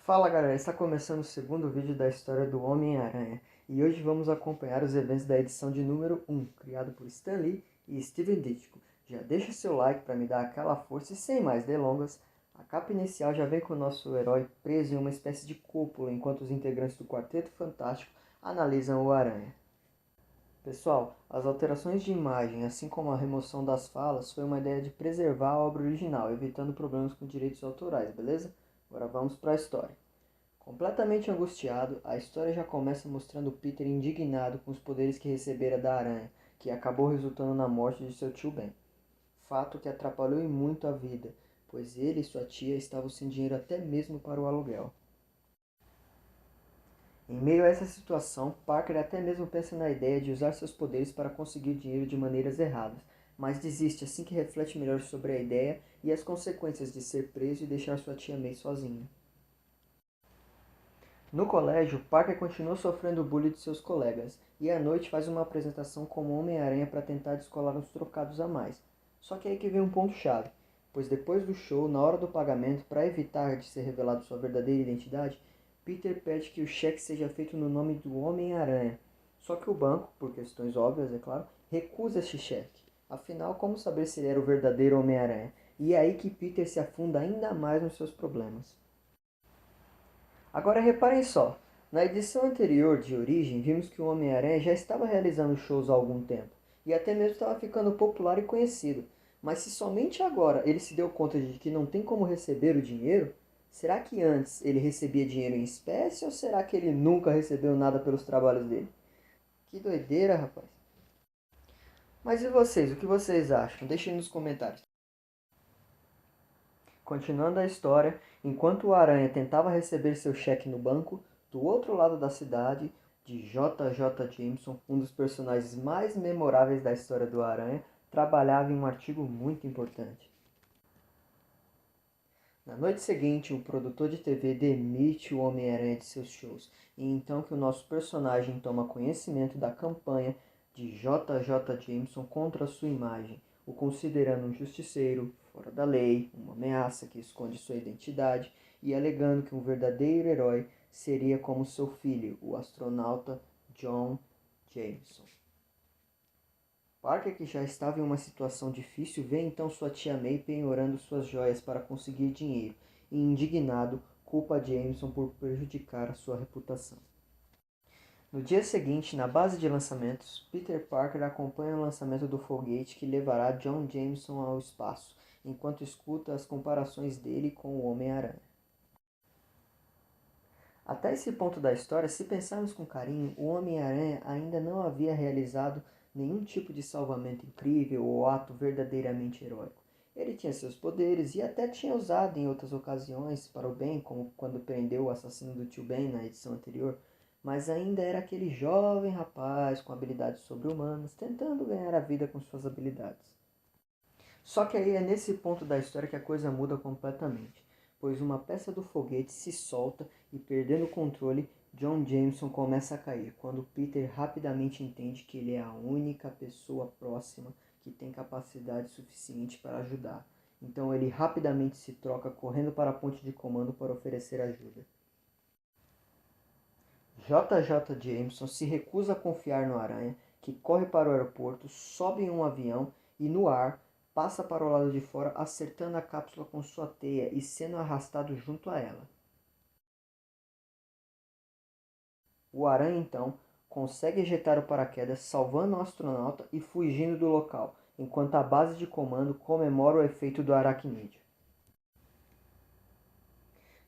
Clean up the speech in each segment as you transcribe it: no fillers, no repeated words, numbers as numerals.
Fala galera, está começando o segundo vídeo da história do Homem-Aranha e hoje vamos acompanhar os eventos da edição de número 1, criado por Stan Lee e Steven Ditko. Já deixa seu like para me dar aquela força e sem mais delongas, a capa inicial já vem com o nosso herói preso em uma espécie de cúpula enquanto os integrantes do Quarteto Fantástico analisam o Aranha. Pessoal, as alterações de imagem, assim como a remoção das falas, foi uma ideia de preservar a obra original, evitando problemas com direitos autorais, beleza? Agora vamos para a história. Completamente angustiado, a história já começa mostrando Peter indignado com os poderes que recebera da aranha, que acabou resultando na morte de seu tio Ben. Fato que atrapalhou e muito a vida, pois ele e sua tia estavam sem dinheiro até mesmo para o aluguel. Em meio a essa situação, Parker até mesmo pensa na ideia de usar seus poderes para conseguir dinheiro de maneiras erradas, mas desiste assim que reflete melhor sobre a ideia e as consequências de ser preso e deixar sua tia May sozinha. No colégio, Parker continua sofrendo bullying de seus colegas, e à noite faz uma apresentação como Homem-Aranha para tentar descolar uns trocados a mais. Só que é aí que vem um ponto-chave, pois depois do show, na hora do pagamento, para evitar de ser revelado sua verdadeira identidade, Peter pede que o cheque seja feito no nome do Homem-Aranha. Só que o banco, por questões óbvias, é claro, recusa este cheque. Afinal, como saber se ele era o verdadeiro Homem-Aranha? E é aí que Peter se afunda ainda mais nos seus problemas. Agora reparem só, na edição anterior de Origem vimos que o Homem-Aranha já estava realizando shows há algum tempo, e até mesmo estava ficando popular e conhecido. Mas se somente agora ele se deu conta de que não tem como receber o dinheiro, será que antes ele recebia dinheiro em espécie ou será que ele nunca recebeu nada pelos trabalhos dele? Que doideira, rapaz. Mas e vocês, o que vocês acham? Deixem nos comentários. Continuando a história, enquanto o Aranha tentava receber seu cheque no banco, do outro lado da cidade, de J. J. Jameson, um dos personagens mais memoráveis da história do Aranha, trabalhava em um artigo muito importante. Na noite seguinte, o produtor de TV demite o Homem-Aranha de seus shows, e então que o nosso personagem toma conhecimento da campanha de J. J. Jameson contra a sua imagem, o considerando um justiceiro, fora da lei, uma ameaça que esconde sua identidade e alegando que um verdadeiro herói seria como seu filho, o astronauta John Jameson. Parker, que já estava em uma situação difícil, vê então sua tia May penhorando suas joias para conseguir dinheiro e, indignado, culpa Jameson por prejudicar a sua reputação. No dia seguinte, na base de lançamentos, Peter Parker acompanha o lançamento do foguete que levará John Jameson ao espaço, enquanto escuta as comparações dele com o Homem-Aranha. Até esse ponto da história, se pensarmos com carinho, o Homem-Aranha ainda não havia realizado nenhum tipo de salvamento incrível ou ato verdadeiramente heróico. Ele tinha seus poderes e até tinha usado em outras ocasiões para o bem, como quando prendeu o assassino do tio Ben na edição anterior, mas ainda era aquele jovem rapaz com habilidades sobre-humanas, tentando ganhar a vida com suas habilidades. Só que aí é nesse ponto da história que a coisa muda completamente, pois uma peça do foguete se solta e, perdendo o controle, John Jameson começa a cair, quando Peter rapidamente entende que ele é a única pessoa próxima que tem capacidade suficiente para ajudar. Então ele rapidamente se troca correndo para a ponte de comando para oferecer ajuda. J. J. Jameson se recusa a confiar no Aranha, que corre para o aeroporto, sobe em um avião e, no ar, passa para o lado de fora, acertando a cápsula com sua teia e sendo arrastado junto a ela. O Aranha, então, consegue ejetar o paraquedas, salvando o astronauta e fugindo do local, enquanto a base de comando comemora o efeito do aracnídeo.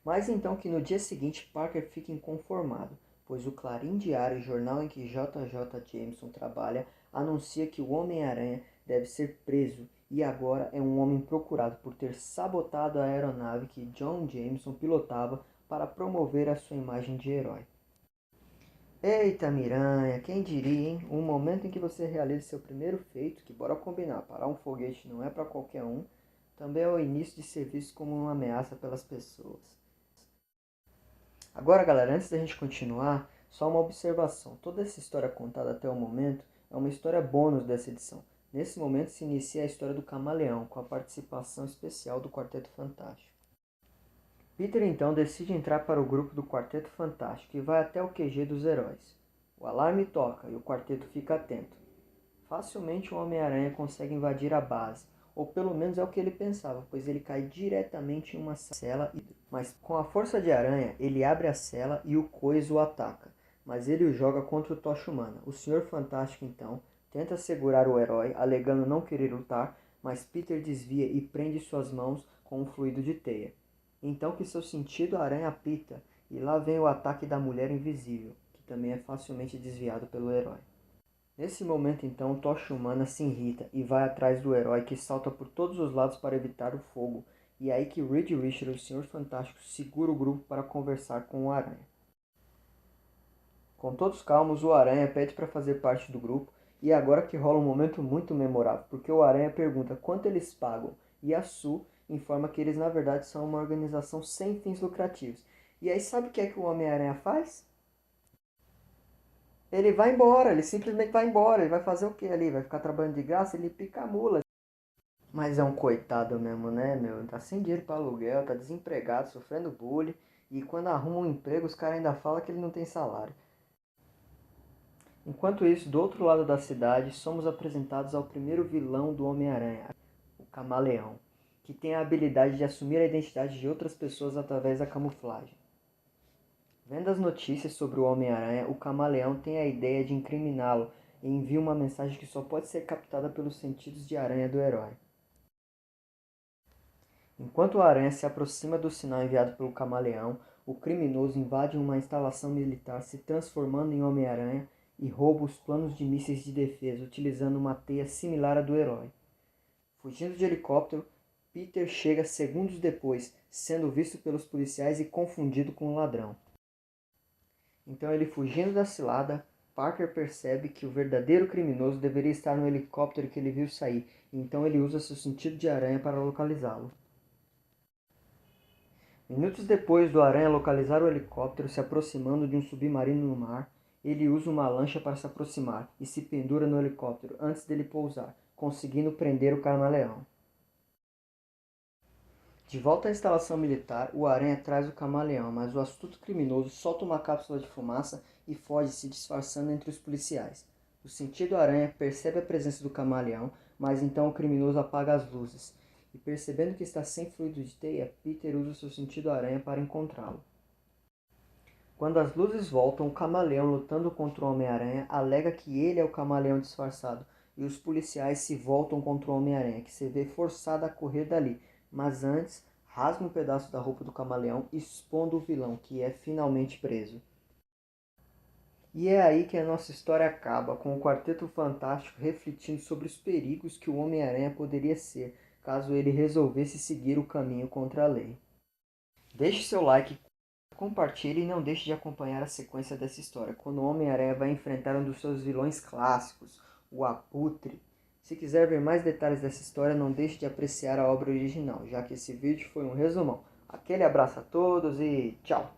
Mas então que no dia seguinte Parker fica inconformado, pois o Clarim Diário, jornal em que J. J. Jameson trabalha, anuncia que o Homem-Aranha deve ser preso e agora é um homem procurado por ter sabotado a aeronave que John Jameson pilotava para promover a sua imagem de herói. Eita miranha, quem diria, hein? Um momento em que você realiza seu primeiro feito, que bora combinar, parar um foguete não é para qualquer um, também é o início de ser visto como uma ameaça pelas pessoas. Agora, galera, antes da gente continuar, só uma observação. Toda essa história contada até o momento é uma história bônus dessa edição. Nesse momento se inicia a história do Camaleão, com a participação especial do Quarteto Fantástico. Peter então decide entrar para o grupo do Quarteto Fantástico e vai até o QG dos heróis. O alarme toca e o quarteto fica atento. Facilmente o Homem-Aranha consegue invadir a base, ou pelo menos é o que ele pensava, pois ele cai diretamente em uma cela, mas com a força de aranha ele abre a cela e o Coisa o ataca, mas ele o joga contra o Tocha Humana. O Senhor Fantástico então tenta segurar o herói, alegando não querer lutar, mas Peter desvia e prende suas mãos com um fluido de teia. Então que seu sentido aranha apita, e lá vem o ataque da Mulher Invisível, que também é facilmente desviado pelo herói. Nesse momento então, Tocha Humana se irrita e vai atrás do herói, que salta por todos os lados para evitar o fogo, e é aí que Reed Richards, o Senhor Fantástico, segura o grupo para conversar com o Aranha. Com todos calmos, o Aranha pede para fazer parte do grupo, e é agora que rola um momento muito memorável, porque o Aranha pergunta quanto eles pagam, e a Sue informa que eles na verdade são uma organização sem fins lucrativos. E aí sabe o que é que o Homem-Aranha faz? Ele vai embora, ele simplesmente vai embora. Ele vai fazer o que ali? Vai ficar trabalhando de graça? Ele pica a mula. Mas é um coitado mesmo, né, meu? Tá sem dinheiro para aluguel, tá desempregado, sofrendo bullying. E quando arruma um emprego, os caras ainda falam que ele não tem salário. Enquanto isso, do outro lado da cidade, somos apresentados ao primeiro vilão do Homem-Aranha, o Camaleão, que tem a habilidade de assumir a identidade de outras pessoas através da camuflagem. Vendo as notícias sobre o Homem-Aranha, o Camaleão tem a ideia de incriminá-lo e envia uma mensagem que só pode ser captada pelos sentidos de aranha do herói. Enquanto o Aranha se aproxima do sinal enviado pelo Camaleão, o criminoso invade uma instalação militar, se transformando em Homem-Aranha e rouba os planos de mísseis de defesa, utilizando uma teia similar à do herói. Fugindo de helicóptero, Peter chega segundos depois, sendo visto pelos policiais e confundido com um ladrão. Então ele fugindo da cilada, Parker percebe que o verdadeiro criminoso deveria estar no helicóptero que ele viu sair, e então ele usa seu sentido de aranha para localizá-lo. Minutos depois do Aranha localizar o helicóptero se aproximando de um submarino no mar, ele usa uma lancha para se aproximar e se pendura no helicóptero antes dele pousar, conseguindo prender o Camaleão. De volta à instalação militar, o Aranha traz o Camaleão, mas o astuto criminoso solta uma cápsula de fumaça e foge se disfarçando entre os policiais. O sentido aranha percebe a presença do Camaleão, mas então o criminoso apaga as luzes. E percebendo que está sem fluido de teia, Peter usa o seu sentido aranha para encontrá-lo. Quando as luzes voltam, o Camaleão lutando contra o Homem-Aranha alega que ele é o Camaleão disfarçado, e os policiais se voltam contra o Homem-Aranha, que se vê forçado a correr dali, mas antes rasga um pedaço da roupa do Camaleão, expondo o vilão, que é finalmente preso. E é aí que a nossa história acaba, com o Quarteto Fantástico refletindo sobre os perigos que o Homem-Aranha poderia ser, caso ele resolvesse seguir o caminho contra a lei. Deixe seu like, compartilhe e não deixe de acompanhar a sequência dessa história, quando o Homem-Aranha vai enfrentar um dos seus vilões clássicos, o Abutre. Se quiser ver mais detalhes dessa história, não deixe de apreciar a obra original, já que esse vídeo foi um resumão. Aquele abraço a todos e tchau!